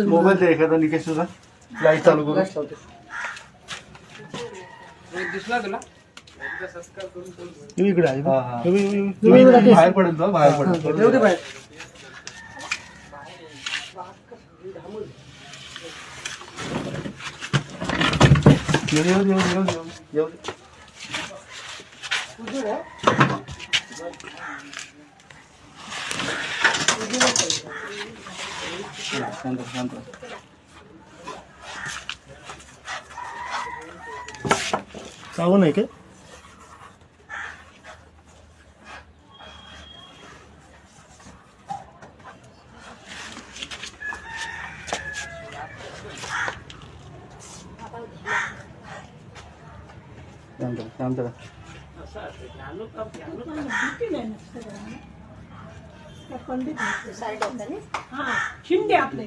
Mobile दे एखादा निकेश तुझा, light चालू करू. दिसला तुला इकडे आहे. बाहेर पडेल तो, बाहेर पडेल बाहेर. येऊ दे. शांत शांत. सावण आहे का? शांत शांत. शिंदे आपले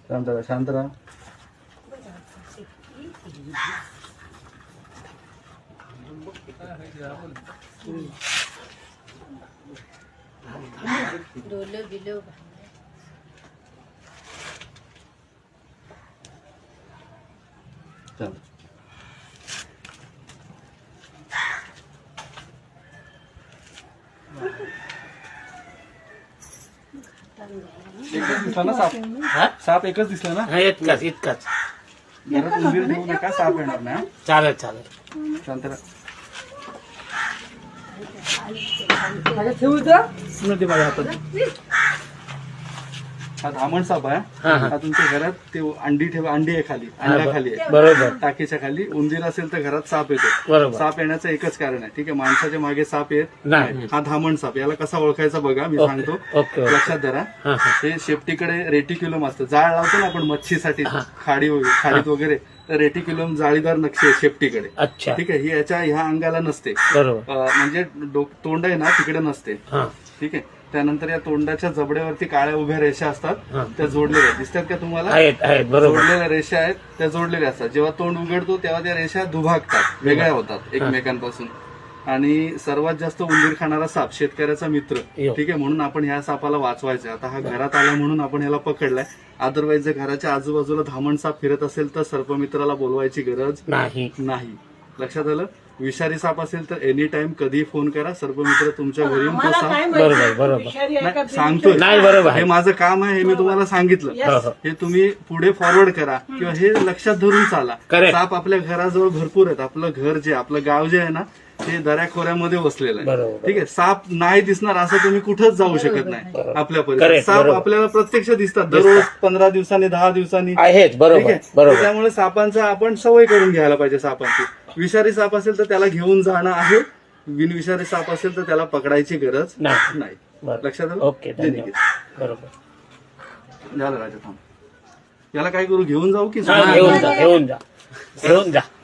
शांत राहा, शांत राहा. चल. एकच दिसला ना साप? साप एकच दिसला ना? हा इतकाच इतकाच. घरात उंदीर ठेवू नका, साप येणार ना. चालेल चालेल. शांत राहा. ठेवू तर नदी माझ्या हातात. हा धामण साप आहे. हा तुमच्या घरात ते अंडी ठेवा, अंडी आहे खाली, अंड्या खाली आहे बरोबर. टाकीच्या खाली. उंदीर असेल तर घरात साप येतो. बरोबर. साप येण्याचं एकच कारण आहे. ठीक आहे, माणसाच्या मागे साप येत नाही. हा धामण साप. याला कसा ओळखायचा बघा, मी सांगतो. ओके. लक्षात धरा. हे शेपटीकडे रेटिक्युलम असतं. जाळ लावतो ना आपण मच्छीसाठी खाडीत वगैरे, तर रेटिक्युलम जाळीदार नक्षी आहे शेपटीकडे. अच्छा. ठीक आहे, ही याच्या ह्या अंगाला नसते. बरोबर. म्हणजे तोंड आहे ना तिकडे नसते. ठीक आहे. त्यानंतर या तोंडाच्या जबड्यावरती काळ्या उभ्या रेषा असतात, त्या जोडलेल्या दिसतात का तुम्हाला? आहेत बरोबर. जोडलेल्या रेषा आहेत, त्या जोडलेल्या असतात. जेव्हा तोंड उघडतो तेव्हा त्या रेषा दुभागतात, वेगळ्या होतात एकमेकांपासून. आणि सर्वात जास्त उंदीर खाणारा साप शेतकऱ्याचा मित्र. ठीक आहे, म्हणून आपण ह्या सापाला वाचवायचं. आता हा घरात आला म्हणून आपण ह्याला पकडलाय. अदरवाईज जर घराच्या आजूबाजूला धामण साप फिरत असेल तर सर्पमित्राला बोलवायची गरज नाही. लक्षात आलं? विषारी साप असेल तर एनी टाइम कधी फोन करा, सर्पमित्र तुमच्या घरी येऊन तो साप. बरोबर. सांगतोय नाही बरोबर. हे माझं काम आहे, हे मी तुम्हाला सांगितलं. हे तुम्ही पुढे फॉरवर्ड करा किंवा हे लक्षात धरून चाला. साप आपल्या घराजवळ भरपूर आहेत. आपलं घर जे, आपलं गाव जे आहे ना, ते दऱ्याखोऱ्यामध्ये वसलेलं आहे. ठीक आहे, साप नाही दिसणार असं तुम्ही कुठंच जाऊ शकत नाही. आपल्या परिसरात साप आपल्याला प्रत्यक्ष दिसतात दररोज, 15 दिवसांनी, 10 दिवसांनी. आहेत बरोबर. त्यामुळे सापांचा आपण सवय करून घ्यायला पाहिजे. सापांची विषारी साप असेल तर त्याला घेऊन जाणं आहे. बिनविषारी साप असेल तर त्याला पकडायची गरज नाही. लक्षात आलं? ओके. बरोबर. झालं राजा, थांब. याला काय करू, घेऊन जाऊ की? घेऊन जा.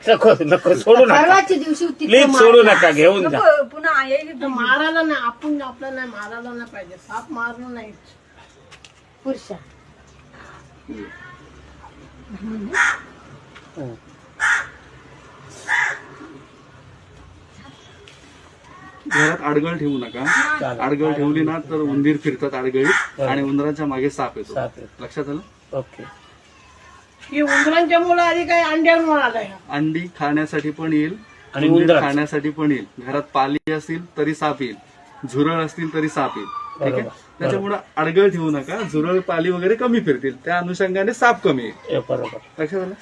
नको सोडू नका. प्लीज सोडू नका, घेऊन जा. पुन्हा मारायला नाही, आपण आपल्याला नाही मारायला नाही पाहिजे. साप मारणं नाही. पुरुषा घरात आडगळ ठेवू नका. आडगळ ठेवली ना तर उंदीर फिरतात आडगळीत आणि उंदराच्या मागे साप येतो. लक्षात आलं? ओके. ही उंदरांच्या मुलं आधी काही अंड्यावर आलाय. अंडी खाण्यासाठी पण येईल आणि उंदीर खाण्यासाठी पण येईल. घरात पाली असतील तरी साप येईल, झुरळ असतील तरी साप येईल. ठीक आहे, त्याच्यामुळे अडगळ ठेवू नका. झुरळ पाली वगैरे कमी फिरतील, त्या अनुषंगाने साप कमी येईल. बरोबर. लक्षात आलं?